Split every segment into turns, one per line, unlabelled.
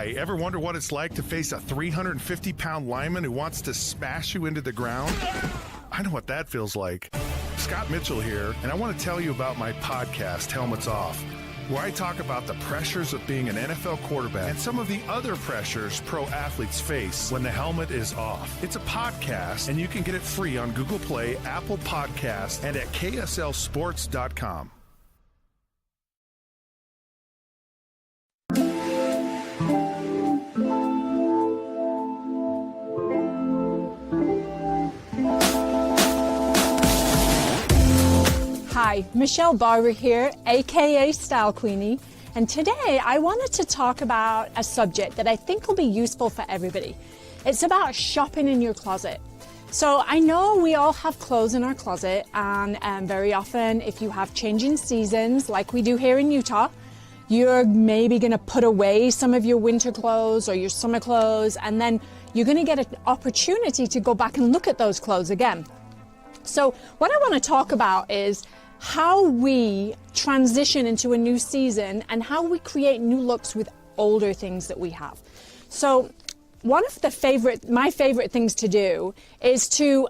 Hi, ever wonder what it's like to face a 350-pound lineman who wants to smash you into the ground? I know what that feels like. Scott Mitchell here, and I want to tell you about my podcast, Helmets Off, where I talk about the pressures of being an NFL quarterback and some of the other pressures pro athletes face when the helmet is off. It's a podcast, and you can get it free on Google Play, Apple Podcasts, and at KSLSports.com.
Hi, Michelle Barber here, aka Style Queenie, and today I wanted to talk about a subject that I think will be useful for everybody. It's about shopping in your closet. So I know we all have clothes in our closet, and very often if you have changing seasons like we do here in Utah, you're maybe going to put away some of your winter clothes or your summer clothes, and then you're going to get an opportunity to go back and look at those clothes again. So what I want to talk about is how we transition into a new season and how we create new looks with older things that we have. So one of my favorite things to do is to,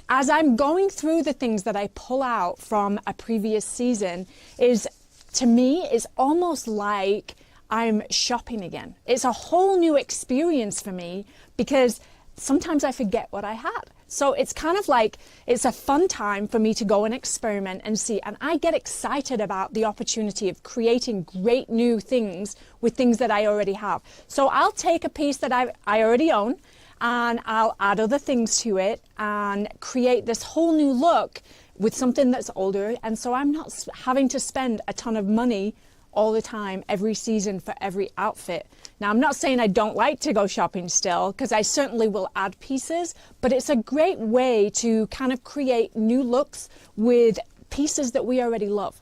as I'm going through the things that I pull out from a previous season, is to me is almost like I'm shopping again. It's a whole new experience for me because sometimes I forget what I had. So it's kind of like, it's a fun time for me to go and experiment and see. And I get excited about the opportunity of creating great new things with things that I already have. So I'll take a piece that I already own and I'll add other things to it and create this whole new look with something that's older. And so I'm not having to spend a ton of money all the time, every season for every outfit. Now, I'm not saying I don't like to go shopping still, because I certainly will add pieces, but it's a great way to kind of create new looks with pieces that we already love.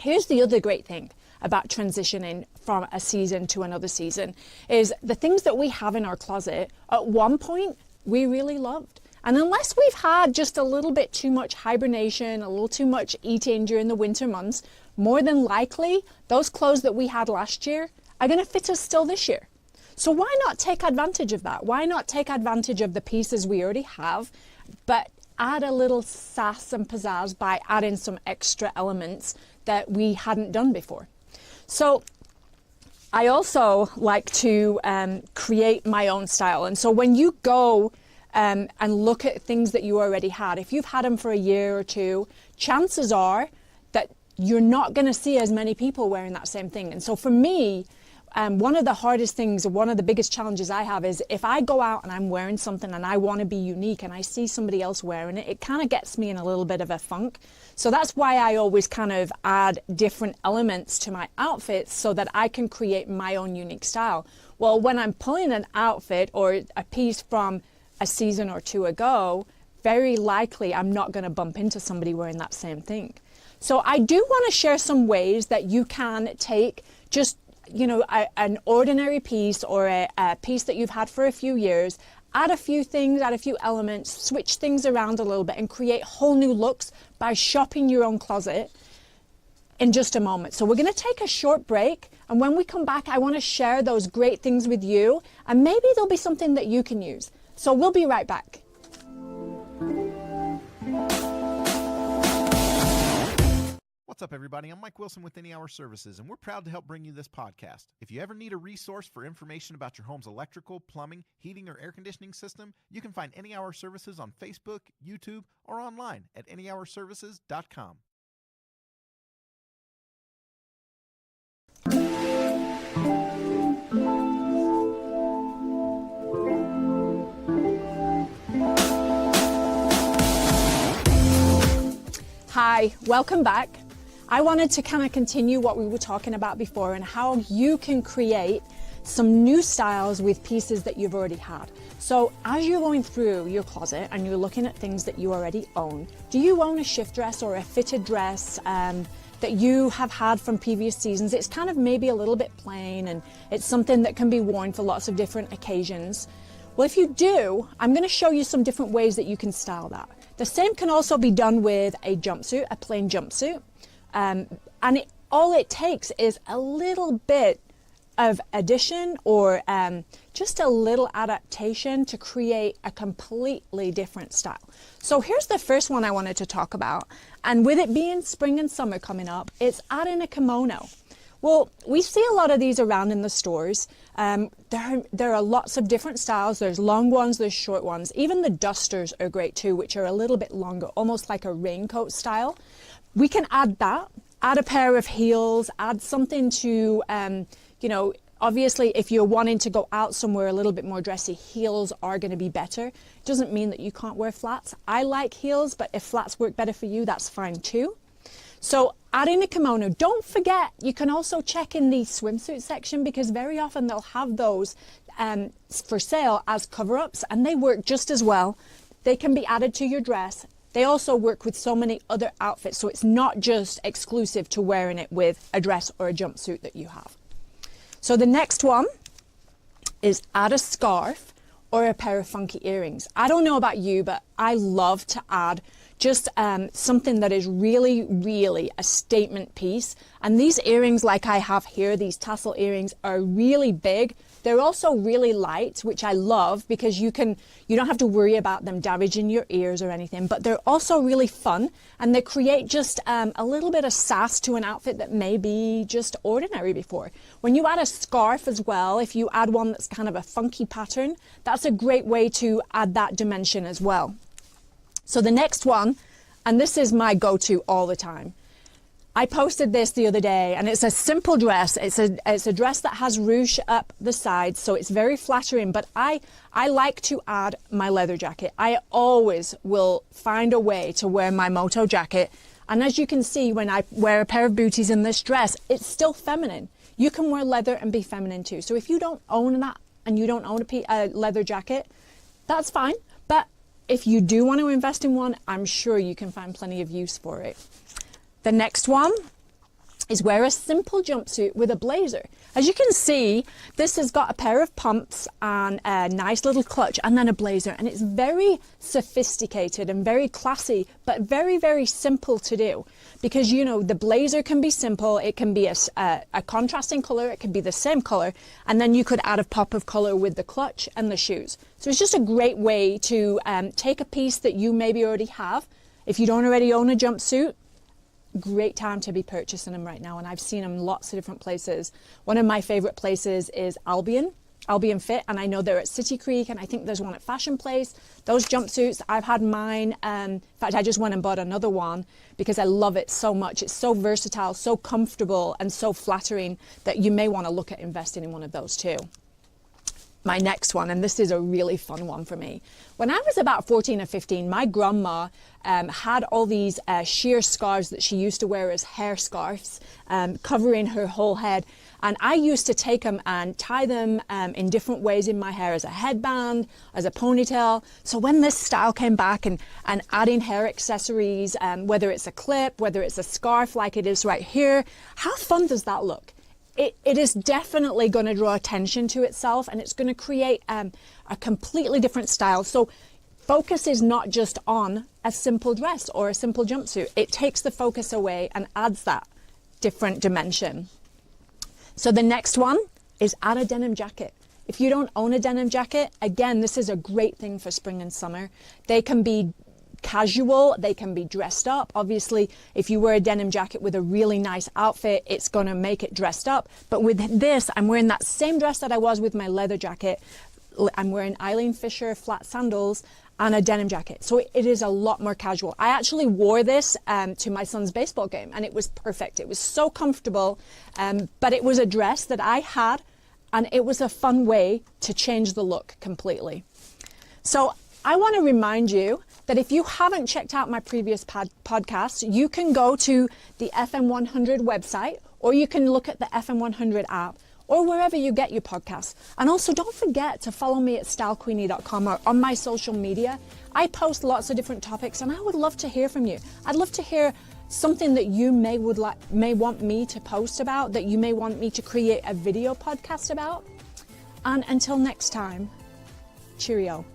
Here's the other great thing about transitioning from a season to another season is the things that we have in our closet at one point we really loved. And unless we've had just a little bit too much hibernation, a little too much eating during the winter months, more than likely those clothes that we had last year are going to fit us still this year. So why not take advantage of that? Why not take advantage of the pieces we already have, but add a little sass and pizzazz by adding some extra elements that we hadn't done before? So I also like to create my own style. And so when you go and look at things that you already had, if you've had them for a year or two, chances are that you're not going to see as many people wearing that same thing. And so for me, one of the hardest things, or one of the biggest challenges I have is if I go out and I'm wearing something and I want to be unique and I see somebody else wearing it, it kind of gets me in a little bit of a funk. So that's why I always kind of add different elements to my outfits so that I can create my own unique style. Well, when I'm pulling an outfit or a piece from a season or two ago, very likely I'm not going to bump into somebody wearing that same thing. So I do want to share some ways that you can take just, an ordinary piece or a piece that you've had for a few years, add a few things, add a few elements, switch things around a little bit and create whole new looks by shopping your own closet in just a moment. So we're going to take a short break, and when we come back, I want to share those great things with you, and maybe there'll be something that you can use. So we'll be right back.
What's up, everybody? I'm Mike Wilson with Any Hour Services, and we're proud to help bring you this podcast. If you ever need a resource for information about your home's electrical, plumbing, heating, or air conditioning system, you can find Any Hour Services on Facebook, YouTube, or online at anyhourservices.com.
Hi, welcome back. I wanted to kind of continue what we were talking about before and how you can create some new styles with pieces that you've already had. So as you're going through your closet and you're looking at things that you already own, do you own a shift dress or a fitted dress that you have had from previous seasons? It's kind of maybe a little bit plain and it's something that can be worn for lots of different occasions. Well, if you do, I'm going to show you some different ways that you can style that. The same can also be done with a jumpsuit, a plain jumpsuit. And all it takes is a little bit of addition or just a little adaptation to create a completely different style. So here's the first one I wanted to talk about. And with it being spring and summer coming up, it's adding a kimono. Well, we see a lot of these around in the stores. There are lots of different styles. There's long ones, there's short ones. Even the dusters are great too, which are a little bit longer, almost like a raincoat style. We can add that, add a pair of heels, add something to, you know, obviously if you're wanting to go out somewhere a little bit more dressy, heels are going to be better. It doesn't mean that you can't wear flats. I like heels, but if flats work better for you, that's fine too. So adding a kimono, don't forget, you can also check in the swimsuit section because very often they'll have those for sale as cover-ups and they work just as well. They can be added to your dress. They also work with so many other outfits, so it's not just exclusive to wearing it with a dress or a jumpsuit that you have. So the next one is add a scarf or a pair of funky earrings. I don't know about you, but I love to add just something that is really, really a statement piece. And these earrings like I have here, these tassel earrings, are really big. They're also really light, which I love because you don't have to worry about them damaging your ears or anything, but they're also really fun and they create just a little bit of sass to an outfit that may be just ordinary before. When you add a scarf as well, if you add one that's kind of a funky pattern, that's a great way to add that dimension as well. So the next one, and this is my go-to all the time. I posted this the other day and it's a simple dress. It's a dress that has ruche up the sides, so it's very flattering, but I like to add my leather jacket. I always will find a way to wear my moto jacket. And as you can see, when I wear a pair of booties in this dress, it's still feminine. You can wear leather and be feminine too. So if you don't own that and you don't own a leather jacket, that's fine. But if you do want to invest in one, I'm sure you can find plenty of use for it. The next one is wear a simple jumpsuit with a blazer. As you can see, this has got a pair of pumps and a nice little clutch and then a blazer, and it's very sophisticated and very classy, but very, very simple to do because, you know, the blazer can be simple. It can be a contrasting color. It can be the same color, and then you could add a pop of color with the clutch and the shoes. So it's just a great way to take a piece that you maybe already have. If you don't already own a jumpsuit, great time to be purchasing them right now, and I've seen them lots of different places. One of my favorite places is Albion Fit, and I know they're at City Creek, and I think there's one at Fashion Place. Those jumpsuits, I've had mine. In fact, I just went and bought another one because I love it so much. It's so versatile, so comfortable, and so flattering that you may want to look at investing in one of those too. My next one, and this is a really fun one for me. When I was about 14 or 15, my grandma had all these sheer scarves that she used to wear as hair scarves, covering her whole head. And I used to take them and tie them in different ways in my hair, as a headband, as a ponytail. So when this style came back and adding hair accessories, whether it's a clip, whether it's a scarf like it is right here, how fun does that look? It is definitely going to draw attention to itself, and it's going to create a completely different style. So focus is not just on a simple dress or a simple jumpsuit. It takes the focus away and adds that different dimension. So the next one is add a denim jacket. If you don't own a denim jacket, again, this is a great thing for spring and summer. They can be casual, they can be dressed up. Obviously, if you wear a denim jacket with a really nice outfit, it's going to make it dressed up. But with this, I'm wearing that same dress that I was with my leather jacket. I'm wearing Eileen Fisher flat sandals and a denim jacket. So it is a lot more casual. I actually wore this to my son's baseball game, and it was perfect. It was so comfortable, but it was a dress that I had, and it was a fun way to change the look completely. So I want to remind you that if you haven't checked out my previous podcasts, you can go to the FM100 website, or you can look at the FM100 app, or wherever you get your podcasts. And also don't forget to follow me at stylequeenie.com or on my social media. I post lots of different topics, and I would love to hear from you. I'd love to hear something that you may want me to post about, that you may want me to create a video podcast about. And until next time, cheerio.